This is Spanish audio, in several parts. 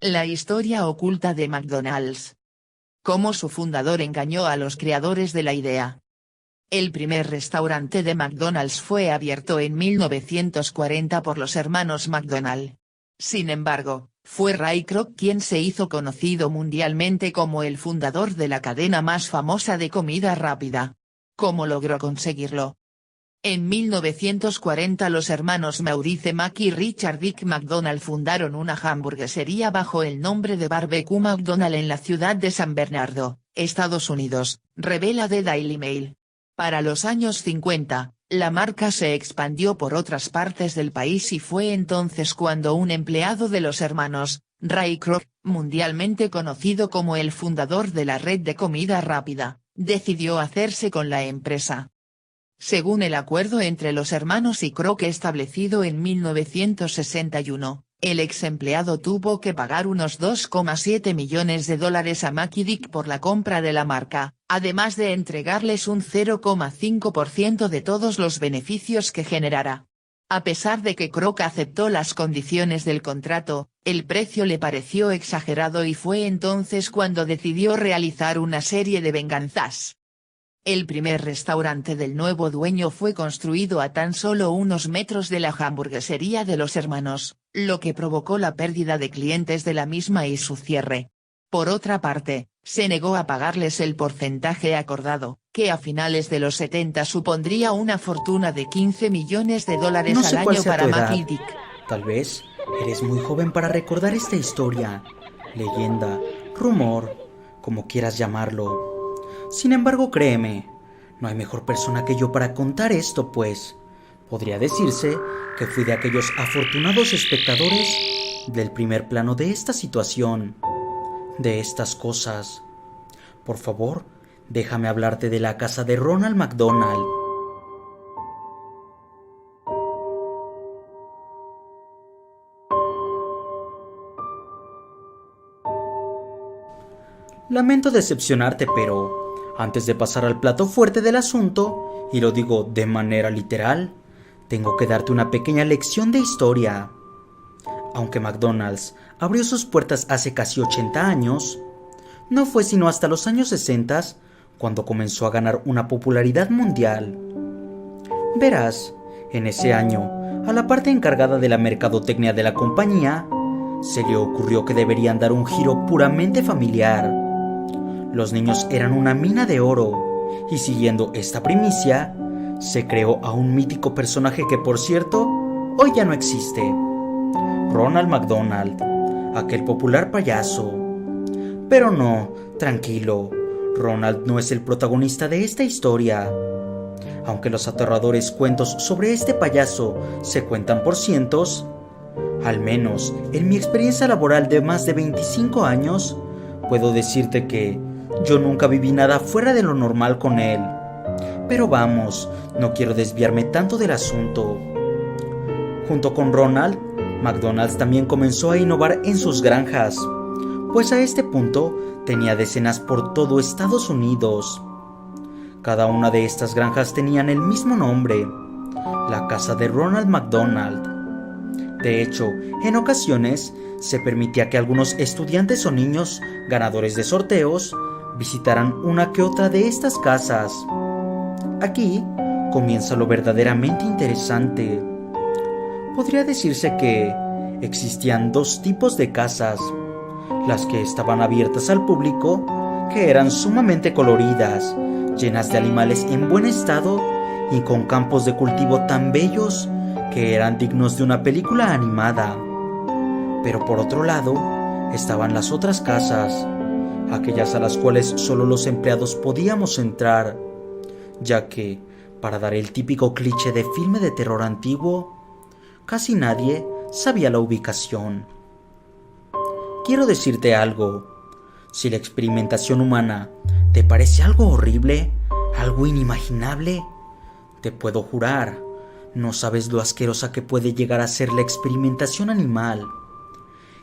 La historia oculta de McDonald's. Cómo su fundador engañó a los creadores de la idea. El primer restaurante de McDonald's fue abierto en 1940 por los hermanos McDonald. Sin embargo, fue Ray Kroc quien se hizo conocido mundialmente como el fundador de la cadena más famosa de comida rápida. ¿Cómo logró conseguirlo? En 1940 los hermanos Maurice Mac y Richard Dick McDonald fundaron una hamburguesería bajo el nombre de Barbecue McDonald en la ciudad de San Bernardo, Estados Unidos, revela The Daily Mail. Para los años 50, la marca se expandió por otras partes del país y fue entonces cuando un empleado de los hermanos, Ray Kroc, mundialmente conocido como el fundador de la red de comida rápida, decidió hacerse con la empresa. Según el acuerdo entre los hermanos y Kroc establecido en 1961, el ex empleado tuvo que pagar unos $2,7 millones a Mac y Dick por la compra de la marca, además de entregarles un 0,5% de todos los beneficios que generara. A pesar de que Kroc aceptó las condiciones del contrato, el precio le pareció exagerado y fue entonces cuando decidió realizar una serie de venganzas. El primer restaurante del nuevo dueño fue construido a tan solo unos metros de la hamburguesería de los hermanos, lo que provocó la pérdida de clientes de la misma y su cierre. Por otra parte, se negó a pagarles el porcentaje acordado, que a finales de los 70 supondría una fortuna de $15 millones No sé al cuál año sea para tu Mac edad. y Dick. Tal vez eres muy joven para recordar esta historia, leyenda, rumor, como quieras llamarlo. Sin embargo, créeme, no hay mejor persona que yo para contar esto, pues podría decirse que fui de aquellos afortunados espectadores del primer plano de esta situación, de estas cosas. Por favor, déjame hablarte de la casa de Ronald McDonald. Lamento decepcionarte, pero antes de pasar al plato fuerte del asunto, y lo digo de manera literal, tengo que darte una pequeña lección de historia. Aunque McDonald's abrió sus puertas hace casi 80 años, no fue sino hasta los años 60 cuando comenzó a ganar una popularidad mundial. Verás, en ese año, a la parte encargada de la mercadotecnia de la compañía, se le ocurrió que deberían dar un giro puramente familiar. Los niños eran una mina de oro, y siguiendo esta primicia, se creó a un mítico personaje que, por cierto, hoy ya no existe. Ronald McDonald, aquel popular payaso. Pero no, tranquilo, Ronald no es el protagonista de esta historia. Aunque los aterradores cuentos sobre este payaso se cuentan por cientos, al menos en mi experiencia laboral de más de 25 años, puedo decirte que yo nunca viví nada fuera de lo normal con él. Pero vamos, no quiero desviarme tanto del asunto. Junto con Ronald, McDonald's también comenzó a innovar en sus granjas, pues a este punto tenía decenas por todo Estados Unidos. Cada una de estas granjas tenían el mismo nombre, la casa de Ronald McDonald. De hecho, en ocasiones se permitía que algunos estudiantes o niños ganadores de sorteos visitaran una que otra de estas casas. Aquí comienza lo verdaderamente interesante. Podría decirse que existían dos tipos de casas: las que estaban abiertas al público, que eran sumamente coloridas, llenas de animales en buen estado y con campos de cultivo tan bellos que eran dignos de una película animada. Pero por otro lado, estaban las otras casas, aquellas a las cuales solo los empleados podíamos entrar, ya que, para dar el típico cliché de filme de terror antiguo, casi nadie sabía la ubicación. Quiero decirte algo: si la experimentación humana te parece algo horrible, algo inimaginable, te puedo jurar, no sabes lo asquerosa que puede llegar a ser la experimentación animal.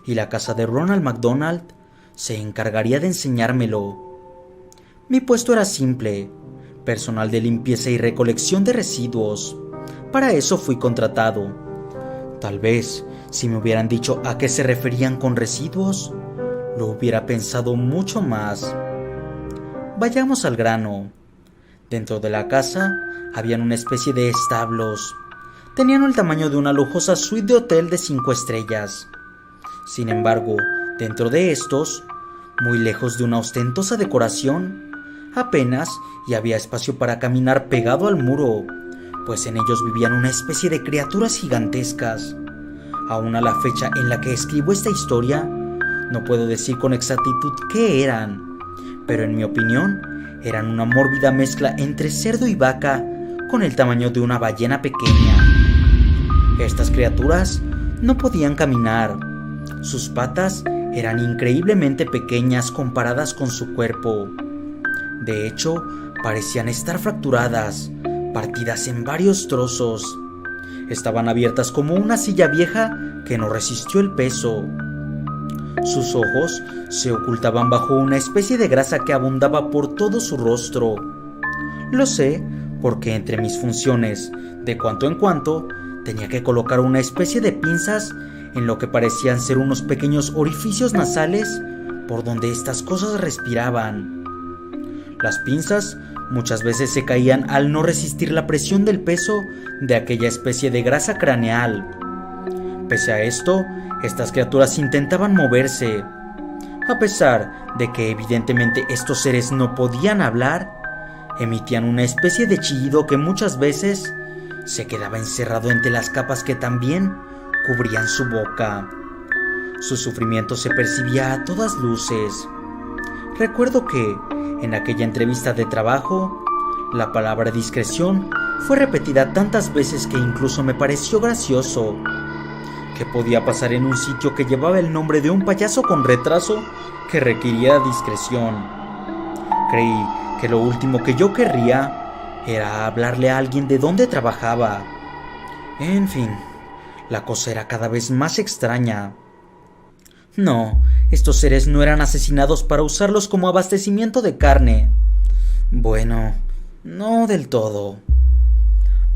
Y la casa de Ronald McDonald se encargaría de enseñármelo. Mi puesto era simple: personal de limpieza y recolección de residuos. Para eso fui contratado. Tal vez, Si me hubieran dicho a qué se referían con residuos, lo hubiera pensado mucho más. Vayamos al grano. Dentro de la casa habían una especie de establos. Tenían el tamaño de una lujosa suite de hotel de 5 estrellas. Sin embargo, dentro de estos, muy lejos de una ostentosa decoración, apenas y había espacio para caminar pegado al muro, pues en ellos vivían una especie de criaturas gigantescas. Aún a la fecha en la que escribo esta historia, no puedo decir con exactitud qué eran, pero en mi opinión, eran una mórbida mezcla entre cerdo y vaca con el tamaño de una ballena pequeña. Estas criaturas no podían caminar. Sus patas eran increíblemente pequeñas comparadas con su cuerpo. De hecho, parecían estar fracturadas, partidas en varios trozos. Estaban abiertas como una silla vieja que no resistió el peso. Sus ojos se ocultaban bajo una especie de grasa que abundaba por todo su rostro. Lo sé porque entre mis funciones, de cuanto en cuanto, tenía que colocar una especie de pinzas en lo que parecían ser unos pequeños orificios nasales por donde estas cosas respiraban. Las pinzas muchas veces se caían al no resistir la presión del peso de aquella especie de grasa craneal. Pese a esto, estas criaturas intentaban moverse. A pesar de que evidentemente estos seres no podían hablar, emitían una especie de chillido que muchas veces se quedaba encerrado entre las capas que también cubrían su boca. Su sufrimiento se percibía a todas luces. Recuerdo que, en aquella entrevista de trabajo, la palabra discreción fue repetida tantas veces que incluso me pareció gracioso. ¿Qué podía pasar en un sitio que llevaba el nombre de un payaso con retraso que requería discreción? Creí que lo último que yo querría era hablarle a alguien de dónde trabajaba. En fin, la cosa era cada vez más extraña. No, estos seres no eran asesinados para usarlos como abastecimiento de carne. Bueno, no del todo.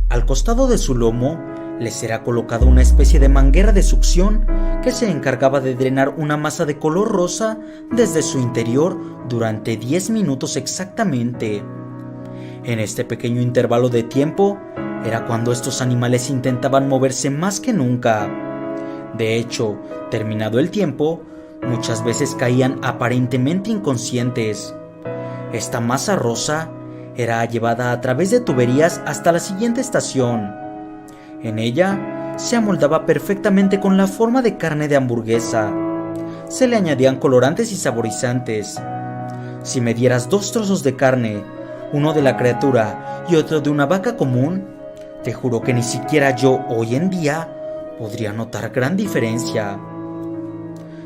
Al costado de su lomo les era colocada una especie de manguera de succión que se encargaba de drenar una masa de color rosa desde su interior durante 10 minutos exactamente. En este pequeño intervalo de tiempo era cuando estos animales intentaban moverse más que nunca. De hecho, terminado el tiempo, muchas veces caían aparentemente inconscientes. Esta masa rosa era llevada a través de tuberías hasta la siguiente estación. En ella se amoldaba perfectamente con la forma de carne de hamburguesa. Se le añadían colorantes y saborizantes. Si me dieras 2 trozos de carne, uno de la criatura y otro de una vaca común, te juro que ni siquiera yo hoy en día podría notar gran diferencia.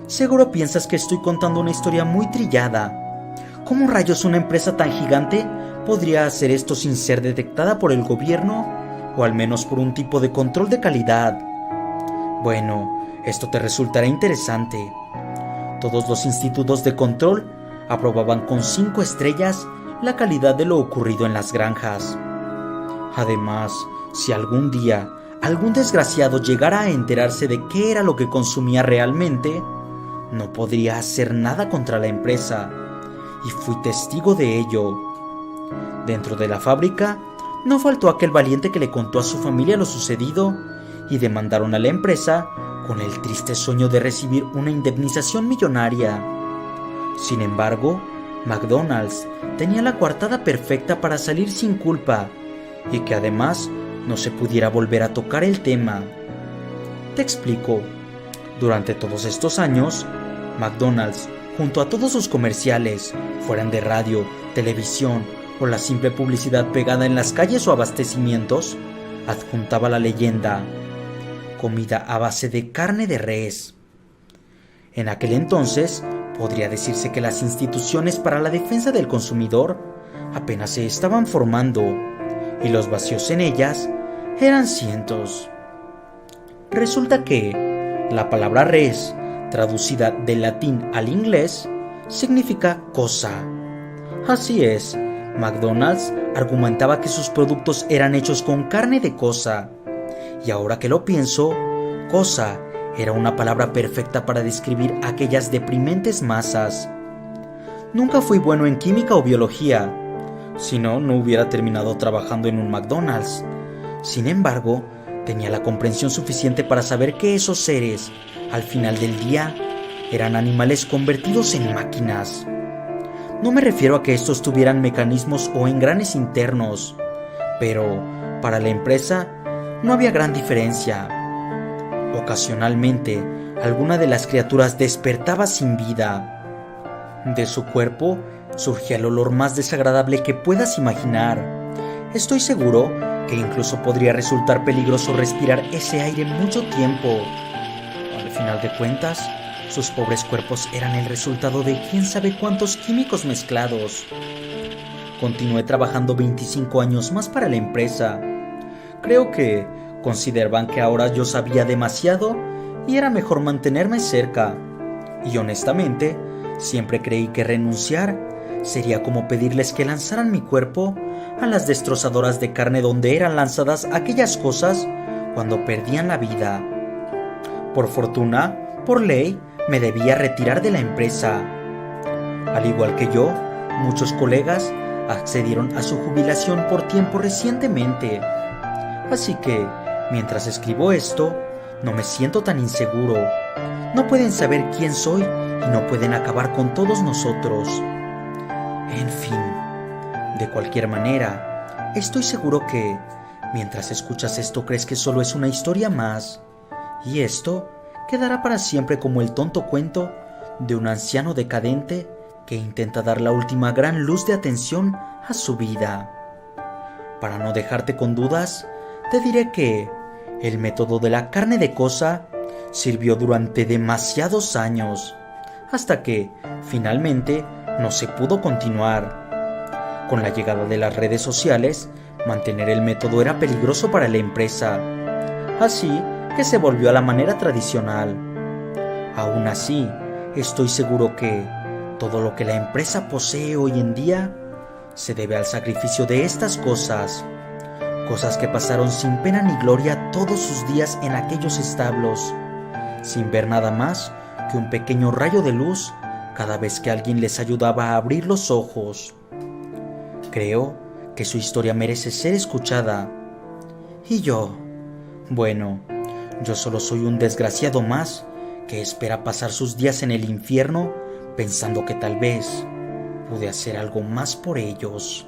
Seguro piensas que estoy contando una historia muy trillada. ¿Cómo rayos una empresa tan gigante podría hacer esto sin ser detectada por el gobierno? O al menos por un tipo de control de calidad. Bueno, esto te resultará interesante. Todos los institutos de control aprobaban con 5 estrellas la calidad de lo ocurrido en las granjas. Además, si algún día algún desgraciado llegara a enterarse de qué era lo que consumía realmente, no podría hacer nada contra la empresa, y fui testigo de ello. Dentro de la fábrica, no faltó aquel valiente que le contó a su familia lo sucedido y demandaron a la empresa con el triste sueño de recibir una indemnización millonaria. Sin embargo, McDonald's tenía la coartada perfecta para salir sin culpa y que además no se pudiera volver a tocar el tema. Te explico. Durante todos estos años, McDonald's, junto a todos sus comerciales, fueran de radio, televisión o la simple publicidad pegada en las calles o abastecimientos, adjuntaba la leyenda: comida a base de carne de res. En aquel entonces, podría decirse que las instituciones para la defensa del consumidor apenas se estaban formando, y los vacíos en ellas eran cientos. Resulta que la palabra res, traducida del latín al inglés, significa cosa. Así es, McDonald's argumentaba que sus productos eran hechos con carne de cosa, y ahora que lo pienso, cosa Era una palabra perfecta para describir aquellas deprimentes masas. Nunca fui bueno en química o biología, si no, no hubiera terminado trabajando en un McDonald's. Sin embargo, tenía la comprensión suficiente para saber que esos seres, al final del día, eran animales convertidos en máquinas. No me refiero a que estos tuvieran mecanismos o engranes internos, pero para la empresa no había gran diferencia. Ocasionalmente, alguna de las criaturas despertaba sin vida. De su cuerpo surgía el olor más desagradable que puedas imaginar. Estoy seguro que incluso podría resultar peligroso respirar ese aire mucho tiempo. Al final de cuentas, sus pobres cuerpos eran el resultado de quién sabe cuántos químicos mezclados. Continué trabajando 25 años más para la empresa. Creo que consideraban que ahora yo sabía demasiado y era mejor mantenerme cerca. Y honestamente, siempre creí que renunciar sería como pedirles que lanzaran mi cuerpo a las destrozadoras de carne donde eran lanzadas aquellas cosas cuando perdían la vida. Por fortuna, por ley, me debía retirar de la empresa. Al igual que yo, muchos colegas accedieron a su jubilación por tiempo recientemente. Así que, mientras escribo esto, no me siento tan inseguro. No pueden saber quién soy y no pueden acabar con todos nosotros. En fin, de cualquier manera, estoy seguro que, mientras escuchas esto, crees que solo es una historia más. Y esto quedará para siempre como el tonto cuento de un anciano decadente que intenta dar la última gran luz de atención a su vida. Para no dejarte con dudas, te diré que el método de la carne de cosa sirvió durante demasiados años, hasta que, finalmente, no se pudo continuar. Con la llegada de las redes sociales, mantener el método era peligroso para la empresa, así que se volvió a la manera tradicional. Aún así, estoy seguro que todo lo que la empresa posee hoy en día se debe al sacrificio de estas cosas que pasaron sin pena ni gloria todos sus días en aquellos establos, sin ver nada más que un pequeño rayo de luz cada vez que alguien les ayudaba a abrir los ojos. Creo que su historia merece ser escuchada. Y yo, bueno, yo solo soy un desgraciado más que espera pasar sus días en el infierno pensando que tal vez pude hacer algo más por ellos.